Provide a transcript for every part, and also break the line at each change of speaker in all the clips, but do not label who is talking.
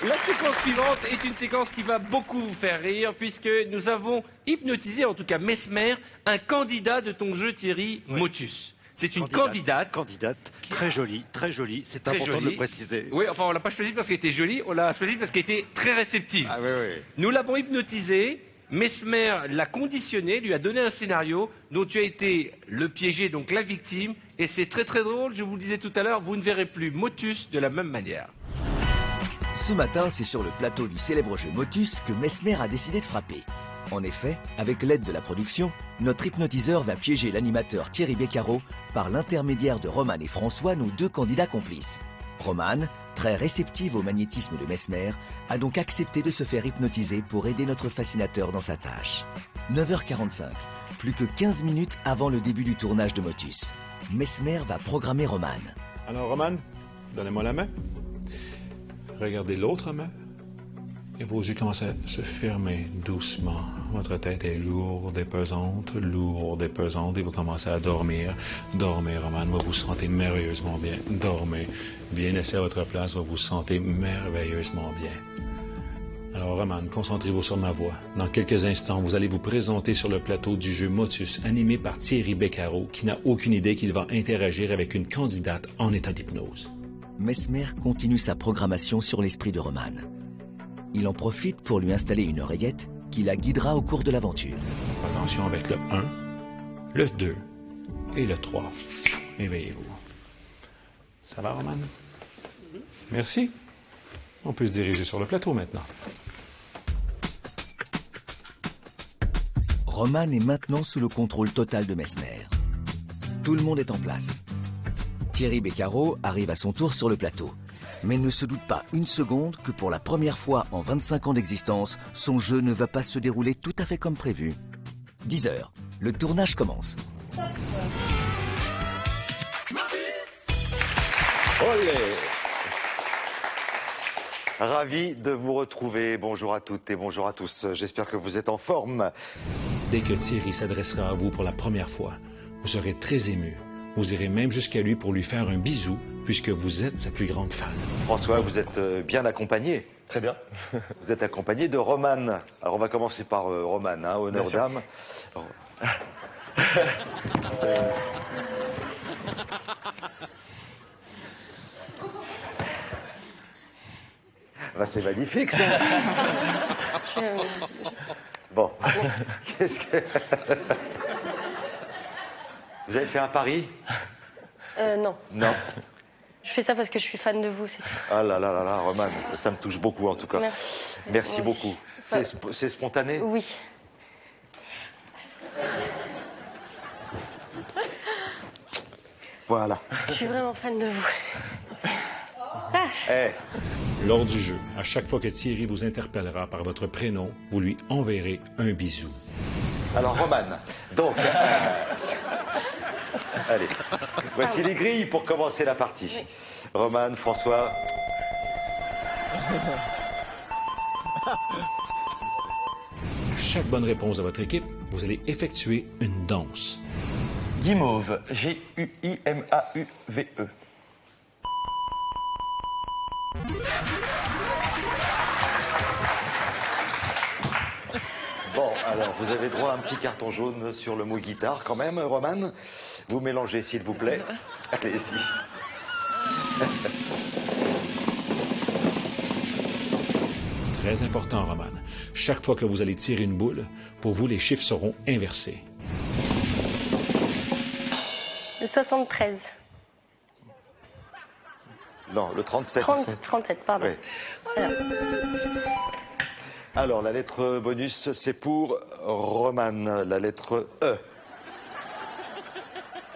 La séquence suivante est une séquence qui va beaucoup vous faire rire puisque nous avons hypnotisé, en tout cas Mesmer, un candidat de ton jeu Thierry, Motus. C'est une candidate.
Très jolie, c'est
Très
important
jolie.
de le préciser.
Oui, enfin on l'a pas choisie parce qu'elle était jolie, on l'a choisie parce qu'elle était très réceptive.
Ah oui, oui.
Nous l'avons hypnotisée, Mesmer l'a conditionnée, lui a donné un scénario dont tu as été le piégé, donc la victime, et c'est très très drôle, je vous le disais tout à l'heure, vous ne verrez plus Motus de la même manière.
Ce matin, c'est sur le plateau du célèbre jeu Motus que Mesmer a décidé de frapper. En effet, avec l'aide de la production, notre hypnotiseur va piéger l'animateur Thierry Beccaro par l'intermédiaire de Roman et François, nos deux candidats complices. Roman, très réceptive au magnétisme de Mesmer, a donc accepté de se faire hypnotiser pour aider notre fascinateur dans sa tâche. 9h45, plus que 15 minutes avant le début du tournage de Motus. Mesmer va programmer Roman.
Alors, Roman, donnez-moi la main. Regardez l'autre main. Et vos yeux commencent à se fermer doucement. Votre tête est lourde et pesante, et vous commencez à dormir. Dormez, Roman, vous vous sentez merveilleusement bien. Dormez. Bien assis à votre place, vous vous sentez merveilleusement bien. Alors, Roman, concentrez-vous sur ma voix. Dans quelques instants, vous allez vous présenter sur le plateau du jeu Motus, animé par Thierry Beccaro, qui n'a aucune idée qu'il va interagir avec une candidate en état d'hypnose.
Mesmer continue sa programmation sur l'esprit de Roman. Il en profite pour lui installer une oreillette qui la guidera au cours de l'aventure.
Attention avec le 1, le 2 et le 3. Éveillez-vous. Ça va, Roman? Merci. On peut se diriger sur le plateau maintenant.
Roman est maintenant sous le contrôle total de Mesmer. Tout le monde est en place. Thierry Beccaro arrive à son tour sur le plateau, mais ne se doute pas une seconde que pour la première fois en 25 ans d'existence, son jeu ne va pas se dérouler tout à fait comme prévu. 10h, le tournage commence.
Olé! Ravi de vous retrouver. Bonjour à toutes et bonjour à tous. J'espère que vous êtes en forme.
Dès que Thierry s'adressera à vous pour la première fois, vous serez très ému. Vous irez même jusqu'à lui pour lui faire un bisou, puisque vous êtes sa plus grande fan.
François, vous êtes bien accompagné.
Très bien.
Vous êtes accompagné de Roman. Alors on va commencer par Roman, hein, honneur d'âme. Bah, c'est magnifique ça. Bon, qu'est-ce que... Vous avez fait un pari?
Non.
Non.
Je fais ça parce que je suis fan de vous, c'est tout.
Ah là là là là, Roman, ça me touche beaucoup en tout cas. Merci
Moi aussi.
beaucoup. C'est spontané?
Oui.
Voilà.
Je suis vraiment fan de vous.
Eh,
Lors du jeu, à chaque fois que Thierry vous interpellera par votre prénom, vous lui enverrez un bisou.
alors Roman, donc... Allez, voici les grilles pour commencer la partie. Roman, François...
À chaque bonne réponse de votre équipe, vous allez effectuer une danse.
Guimauve. G-U-I-M-A-U-V-E.
Bon, alors, vous avez droit à un petit carton jaune sur le mot guitare quand même, Roman. Vous mélangez, s'il vous plaît. Allez-y.
Très important, Roman. Chaque fois que vous allez tirer une boule, pour vous, les chiffres seront inversés.
Le 73.
Non, le 37.
37, pardon.
Oui. Alors, la lettre bonus, c'est pour Roman. La lettre E.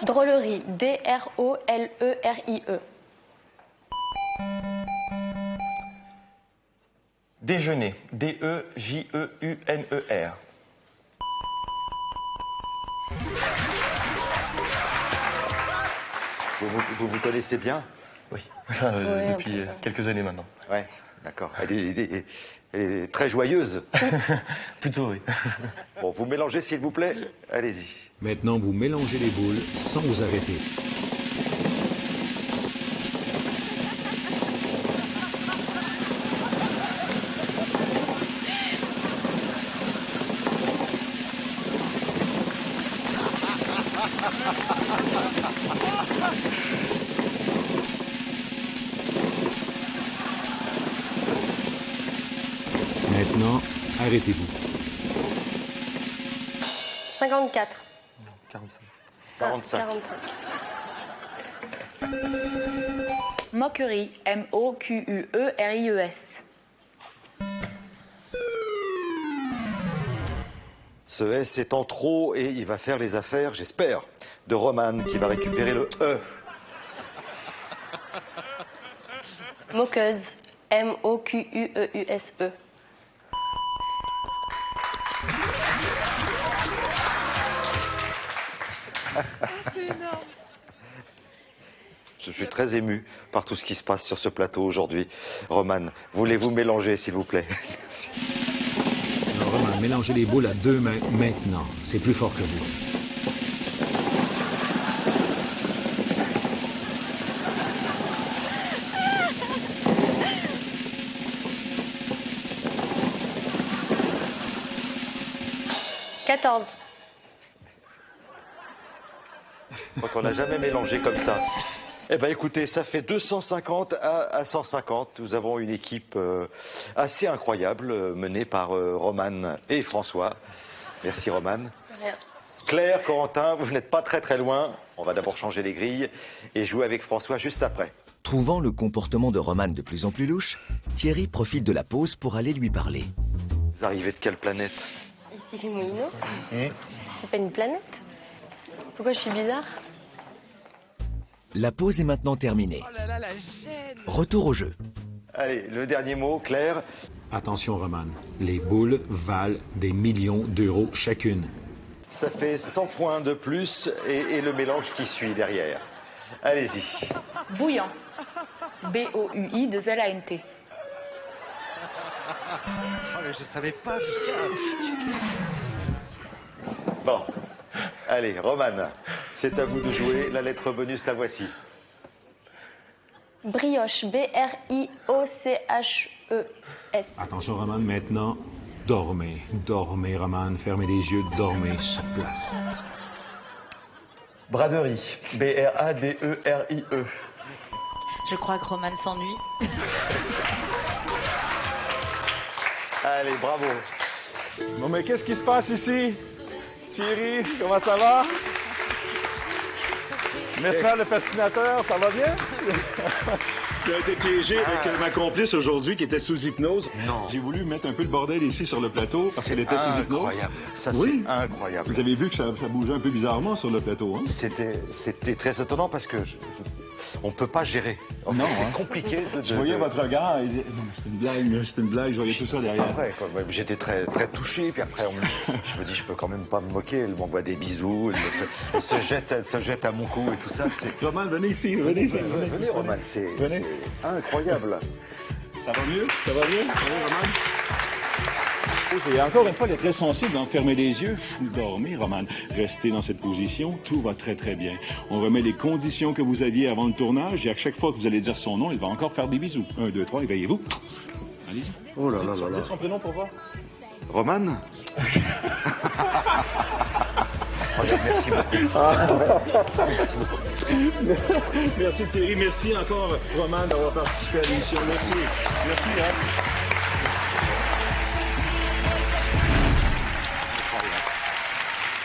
Drôlerie. D-R-O-L-E-R-I-E.
Déjeuner. D-E-J-E-U-N-E-R.
Vous connaissez bien?
Oui.
Ouais,
Depuis quelques années maintenant.
Ouais, d'accord. Elle est très joyeuse.
Plutôt, oui.
Bon, vous mélangez, s'il vous plaît. Allez-y.
Maintenant, vous mélangez les boules sans vous arrêter. maintenant, arrêtez-vous.
54.
45.
45.
45.
Moquerie. M-O-Q-U-E-R-I-E-S.
Ce S est en trop et il va faire les affaires, j'espère, de Roman qui va récupérer le E.
Moqueuse. M-O-Q-U-E-U-S-E.
Je suis très ému par tout ce qui se passe sur ce plateau aujourd'hui. Roman, voulez-vous mélanger, s'il vous plaît? Merci.
Alors, Roman, mélangez les boules à 2 mains maintenant. C'est plus fort que vous.
Je crois qu'on n'a jamais mélangé comme ça. Eh bien, écoutez, ça fait 250 à 150. Nous avons une équipe assez incroyable, menée par Roman et François. Merci, Roman. Claire, Corentin, vous n'êtes pas très très loin. On va d'abord changer les grilles et jouer avec François juste après.
Trouvant le comportement de Roman de plus en plus louche, Thierry profite de la pause pour aller lui parler.
Vous arrivez de quelle planète?
Ici, les Moulineaux. C'est pas une planète? Pourquoi je suis bizarre?
La pause est maintenant terminée.
Oh là là, la gêne.
Retour au jeu.
Allez, le dernier mot, Claire.
Attention, Roman. Les boules valent des millions d'euros chacune.
Ça fait 100 points de plus et le mélange qui suit derrière. Allez-y.
Bouillant. B-O-U-I-2-L-A-N-T.
Oh, mais je savais pas tout ça. Bon. Allez, Roman, c'est à vous de jouer. La lettre bonus, la voici.
Brioche. B-R-I-O-C-H-E-S.
Attention, Roman, maintenant, dormez. Dormez, Roman. Fermez les yeux, dormez sur place.
Braderie. B-R-A-D-E-R-I-E.
Je crois que Roman s'ennuie.
Allez, bravo.
Bon, mais qu'est-ce qui se passe ici? Thierry, comment ça va? Mesmer le fascinateur, ça va bien?
Tu as été piégé avec ma complice aujourd'hui qui était sous hypnose.
Non.
J'ai voulu mettre un peu le bordel ici sur le plateau parce qu'elle était sous hypnose.
Incroyable. Ça,
Oui.
c'est incroyable.
Vous avez vu que ça bougeait un peu bizarrement sur le plateau, hein?
C'était très étonnant parce que on peut pas gérer. En
Non,
fait, c'est
hein.
compliqué de.
Je voyais votre regard et je disais, non, mais c'est une blague, c'est une blague, je voyais tout ça
C'est
derrière.
pas vrai, quoi. J'étais très, très touché, puis après, je me dis, je peux quand même pas me moquer. Elle m'envoie des bisous, elle se jette à mon cou et tout ça.
Roman, venez ici, venez ici.
Venez, Roman, c'est incroyable.
Ça va mieux? Ça va mieux? Allez, Roman. Et encore une fois, elle est très sensible d'en fermer les yeux. Dormez, Roman. Restez dans cette position. Tout va très, très bien. On remet les conditions que vous aviez avant le tournage et à chaque fois que vous allez dire son nom, il va encore faire des bisous. 1, 2, 3, éveillez-vous. Allez-y.
Oh là là là là.
Dites son prénom pour voir.
Roman? Regarde, merci beaucoup.
Merci Thierry. Merci encore, Roman, d'avoir participé à l'émission. Merci. Merci, hein.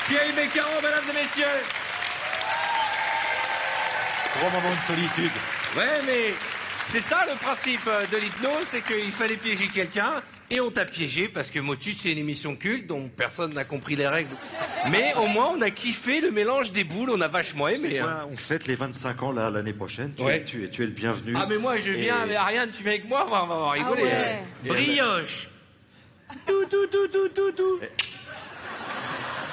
Thierry Beccaro, mesdames et messieurs.
Gros moment de solitude.
Ouais, mais c'est ça le principe de l'hypnose, c'est qu'il fallait piéger quelqu'un, et on t'a piégé, parce que Motus, c'est une émission culte, dont personne n'a compris les règles. Mais au moins, on a kiffé le mélange des boules, on a vachement aimé. Hein.
On fête les 25 ans l'année prochaine.
Ouais.
Tu es le bienvenu.
Ah, mais moi, je viens, mais Ariane, tu viens avec moi, on va rigoler.
ouais.
Brioche. Tout.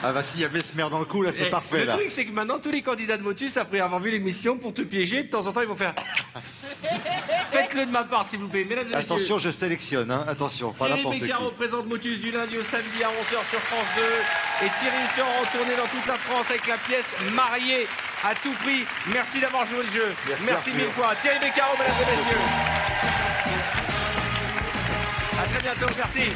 Ah bah s'il y a Mesmer dans le coup, là, c'est parfait.
Le
Là.
truc, c'est que maintenant, tous les candidats de Motus, après avoir vu l'émission, pour te piéger, de temps en temps, ils vont faire... Faites-le de ma part, s'il vous plaît. Mesdames et messieurs.
Attention, je sélectionne, hein. Attention, pas
Thierry
n'importe qui.
Beccaro présente Motus du lundi au samedi à 11h sur France 2. Et Thierry sera en tournée dans toute la France avec la pièce Marié à tout prix. Merci d'avoir joué le jeu. Merci mille fois. Thierry Beccaro, mesdames et messieurs. À très bientôt, merci.